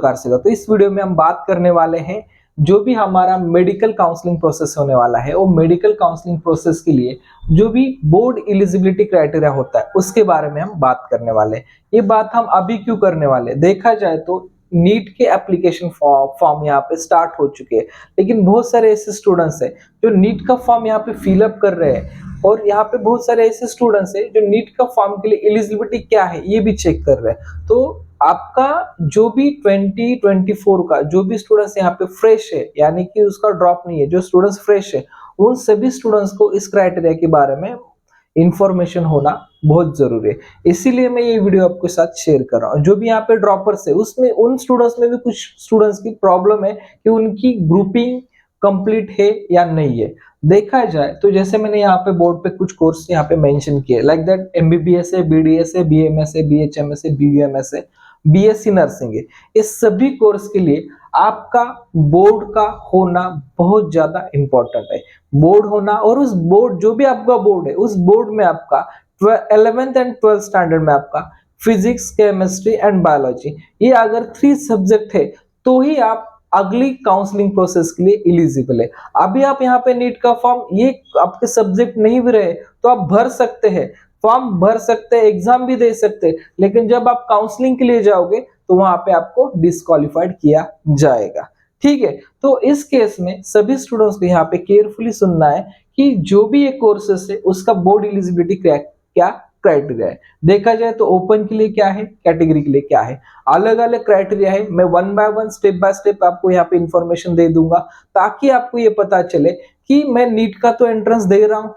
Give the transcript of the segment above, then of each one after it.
प्रकार से होगा। तो इस वीडियो में हम बात करने वाले हैं जो भी हमारा मेडिकल काउंसलिंग प्रोसेस होने वाला है, वो मेडिकल काउंसलिंग प्रोसेस के लिए जो भी बोर्ड एलिजिबिलिटी क्राइटेरिया होता है उसके बारे में हम बात करने वाले हैं। ये बात हम अभी क्यों करने वाले हैं? देखा जाए तो नीट के एप्लीकेशन फॉर्म यहाँ पे स्टार्ट हो चुके हैं, लेकिन बहुत सारे ऐसे स्टूडेंट्स हैं जो नीट का फॉर्म यहाँ पे फिलअप कर रहे हैं, और यहाँ पे बहुत सारे ऐसे स्टूडेंट्स हैं जो नीट का फॉर्म के लिए एलिजिबिलिटी क्या है ये भी चेक कर रहे हैं। तो आपका जो भी 2024 का जो भी स्टूडेंट्स यहाँ पे फ्रेश है, यानी कि उसका ड्रॉप नहीं है, जो स्टूडेंट्स फ्रेश है, उन सभी स्टूडेंट्स को इस क्राइटेरिया के बारे में इंफॉर्मेशन होना बहुत जरूरी है। इसीलिए मैं ये वीडियो आपके साथ शेयर कर रहा हूँ। जो भी यहाँ पे ड्रॉपर्स है उसमें उन स्टूडेंट्स में भी कुछ स्टूडेंट्स की प्रॉब्लम है कि उनकी ग्रुपिंग कंप्लीट है या नहीं है। देखा जाए तो जैसे मैंने यहाँ पे बोर्ड पे कुछ कोर्स यहाँ पे मेंशन किए, लाइक दैट एमबीबीएस है, बीडीएस है, बीएमएस है, बीएचएमएस है, बीयूएमएस है, बीएससी नर्सिंग है। इस सभी कोर्स के लिए आपका बोर्ड का होना बहुत ज्यादा इंपॉर्टेंट है। बोर्ड होना, और उस बोर्ड जो भी आपका बोर्ड है उस बोर्ड में आपका 11th एंड 12th स्टैंडर्ड में आपका फिजिक्स, केमिस्ट्री एंड बायोलॉजी, ये अगर 3 सब्जेक्ट है तो ही आप अगली काउंसलिंग प्रोसेस के लिए एलिजिबल है। अभी आप यहाँ पे नीट का फॉर्म ये आपके सब्जेक्ट नहीं भी रहे तो आप भर सकते हैं, फॉर्म भर सकते हैं, एग्जाम भी दे सकते हैं, लेकिन जब आप काउंसलिंग के लिए जाओगे तो वहां पे आपको डिस्क्वालिफाइड किया जाएगा। ठीक है, तो इस केस में सभी स्टूडेंट्स को यहाँ पे केयरफुली सुनना है कि जो भी ये कोर्सेस है उसका बोर्ड एलिजिबिलिटी क्या क्राइटेरिया है। देखा जाए तो ओपन के लिए क्या है, कैटेगरी के लिए क्या है, अलग अलग क्राइटेरिया है। मैं one by one step by step आपको यहाँ पे इंफॉर्मेशन दे दूंगा ताकि आपको ये पता चले कि मैं नीट का तो एंट्रेंस दे रहा हूं,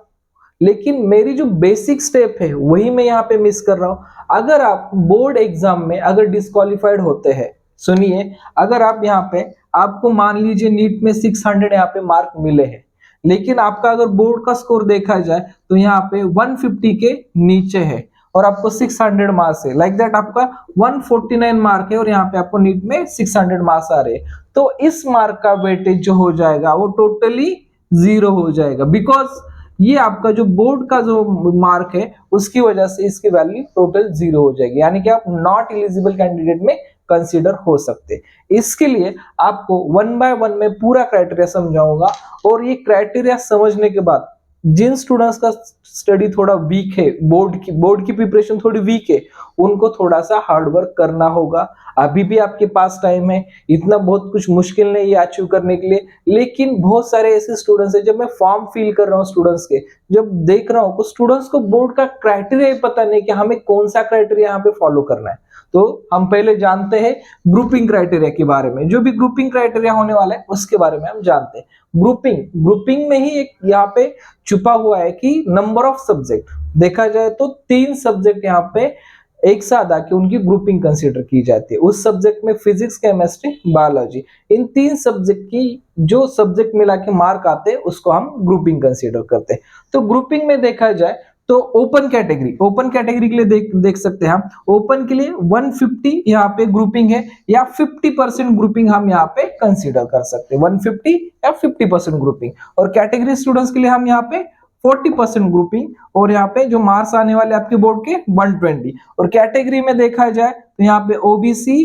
लेकिन मेरी जो बेसिक स्टेप है वही मैं यहाँ पे मिस कर रहा हूं। अगर आप बोर्ड एग्जाम में अगर डिस्क्वालिफाइड होते हैं, सुनिए, अगर आप यहाँ पे आपको मान लीजिए नीट में 600 यहाँ पे मार्क मिले हैं, लेकिन आपका अगर बोर्ड का स्कोर देखा जाए तो यहाँ पे 150 के नीचे है और आपको 600 मार्क्स है, लाइक दैट आपका 149 मार्क है और यहाँ पे आपको नीट में 600 मार्क्स आ रहे हैं, तो इस मार्क का वेटेज जो हो जाएगा वो टोटली 0 हो जाएगा, बिकॉज ये आपका जो बोर्ड का जो मार्क है उसकी वजह से इसकी वैल्यू टोटल 0 हो जाएगी, यानी कि आप नॉट एलिजिबल कैंडिडेट में कंसीडर हो सकते। इसके लिए आपको वन बाय वन में पूरा क्राइटेरिया समझाऊंगा, और ये क्राइटेरिया समझने के बाद जिन स्टूडेंट्स का स्टडी थोड़ा वीक है, बोर्ड की प्रिपरेशन थोड़ी वीक है, उनको थोड़ा सा हार्ड वर्क करना होगा। अभी भी आपके पास टाइम है, इतना बहुत कुछ मुश्किल नहीं है अचीव करने के लिए, लेकिन बहुत सारे ऐसे स्टूडेंट्स हैं, जब मैं फॉर्म फिल कर रहा हूँ स्टूडेंट्स के, जब देख रहा हूँ तो स्टूडेंट्स को बोर्ड का क्राइटेरिया ही पता नहीं कि हमें कौन सा क्राइटेरिया यहाँ पे फॉलो करना है। तो हम पहले जानते हैं ग्रुपिंग क्राइटेरिया के बारे में, जो भी ग्रुपिंग क्राइटेरिया होने वाला है उसके बारे में हम जानते हैं। ग्रुपिंग में ही एक यहाँ पे छुपा हुआ है कि नंबर ऑफ सब्जेक्ट, देखा जाए तो 3 सब्जेक्ट यहाँ पे एक साथ आके उनकी ग्रुपिंग कंसीडर की जाती है। उस सब्जेक्ट में फिजिक्स, केमिस्ट्री, बायोलॉजी, इन 3 सब्जेक्ट की जो सब्जेक्ट मिला के मार्क आते हैं उसको हम ग्रुपिंग कंसीडर करते हैं। तो ग्रुपिंग में देखा जाए तो ओपन कैटेगरी के लिए देख सकते हैं हम, ओपन के लिए 150 यहाँ पे ग्रुपिंग है, या 50% ग्रुपिंग हम यहाँ पे कंसीडर कर सकते हैं, 150 या 50% ग्रुपिंग। और कैटेगरी स्टूडेंट्स के लिए हम यहाँ पे 40% ग्रुपिंग, और यहाँ पे जो मार्क्स आने वाले आपके बोर्ड के 120। और कैटेगरी में देखा जाए तो यहाँ पे OBC,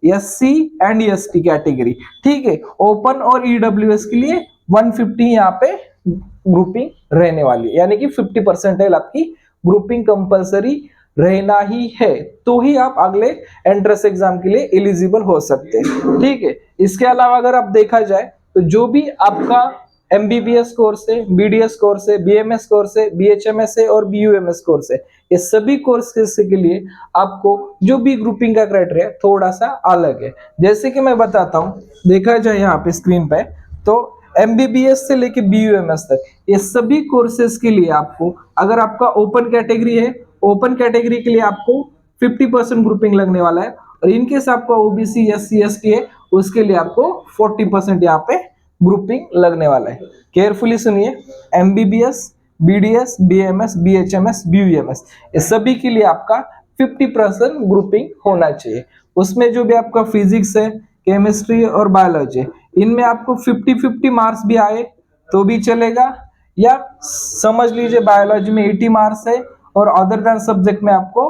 SC and ST category, ठीक है। ओपन और ईडब्ल्यूएस के लिए 150 यहाँ पे ग्रुपिंग रहने वाली है, यानी कि 50% आपकी ग्रुपिंग कंपलसरी रहना ही है, तो ही आप अगले एंट्रेंस एग्जाम के लिए एलिजिबल हो सकते हैं। ठीक है, इसके अलावा अगर आप देखा जाए तो जो भी आपका एमबीबीएस कोर्स है, बीडीएस कोर्स है, बीएमएस कोर्स है, बीएचएमएस है और बीयूएमएस कोर्स है, ये सभी कोर्सेस के लिए आपको जो भी ग्रुपिंग का क्राइटेरिया थोड़ा सा अलग है। जैसे कि मैं बताता हूं, देखा जाए यहाँ पे स्क्रीन पे, तो एमबीबीएस से लेके बीयूएमएस तक ये सभी कोर्सेज के लिए आपको, अगर आपका ओपन कैटेगरी है, ओपन कैटेगरी के लिए आपको 50% ग्रुपिंग लगने वाला है, और इनकेस आपका ओबीसी, एससी, एसटी है उसके लिए आपको 40% यहाँ पे ग्रुपिंग लगने वाला है। केयरफुली सुनिए, MBBS, BDS, BMS, BHMS, BUMS, ये सभी के लिए आपका 50% ग्रुपिंग होना चाहिए। उसमें जो भी आपका फिजिक्स है, केमिस्ट्री और बायोलॉजी, इनमें आपको 50-50 मार्क्स भी आए तो भी चलेगा, या समझ लीजिए बायोलॉजी में 80 मार्क्स है और अदर देन सब्जेक्ट में आपको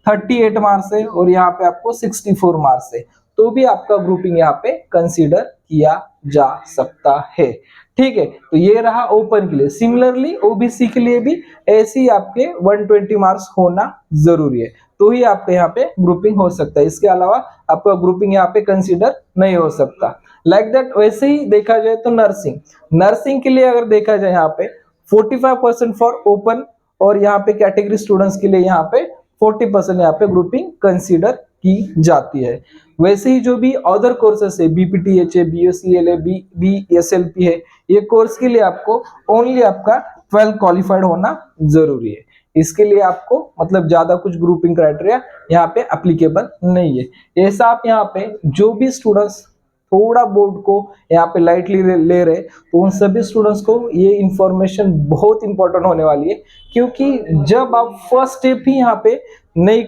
38 मार्क्स है और यहाँ पे आपको 64 मार्क्स है, तो भी आपका ग्रुपिंग यहाँ पे कंसीडर किया जा सकता है। ठीक है, तो ये रहा ओपन के लिए। सिमिलरली ओबीसी के लिए भी ऐसे ही आपके 120 मार्क्स होना जरूरी है, तो ही आपके यहाँ पे ग्रुपिंग हो सकता है। इसके अलावा आपका ग्रुपिंग यहाँ पे कंसीडर नहीं हो सकता। लाइक दैट वैसे ही देखा जाए तो नर्सिंग के लिए अगर देखा जाए यहाँ पे 45% फॉर ओपन, और यहाँ पे कैटेगरी स्टूडेंट्स के लिए यहाँ पे 40% यहाँ पे ग्रुपिंग कंसीडर की जाती है। वैसे ही जो भी अदर कोर्सेस है, बीपीटीएच है, बीएससीएल है, बीएसएलपी है, ये कोर्स के लिए आपको ओनली आपका 12 क्वालिफाइड होना जरूरी है। इसके लिए आपको मतलब ज्यादा कुछ ग्रुपिंग क्राइटेरिया यहाँ पे एप्लीकेबल नहीं है। ऐसा आप यहाँ पे जो भी स्टूडेंट्स थोड़ा बोर्ड को यहाँ पे लाइटली ले रहे, तो उन सभी स्टूडेंट्स को ये इंफॉर्मेशन बहुत इंपॉर्टेंट होने वाली है, क्योंकि जब आप फर्स्ट स्टेप ही यहाँ पे नहीं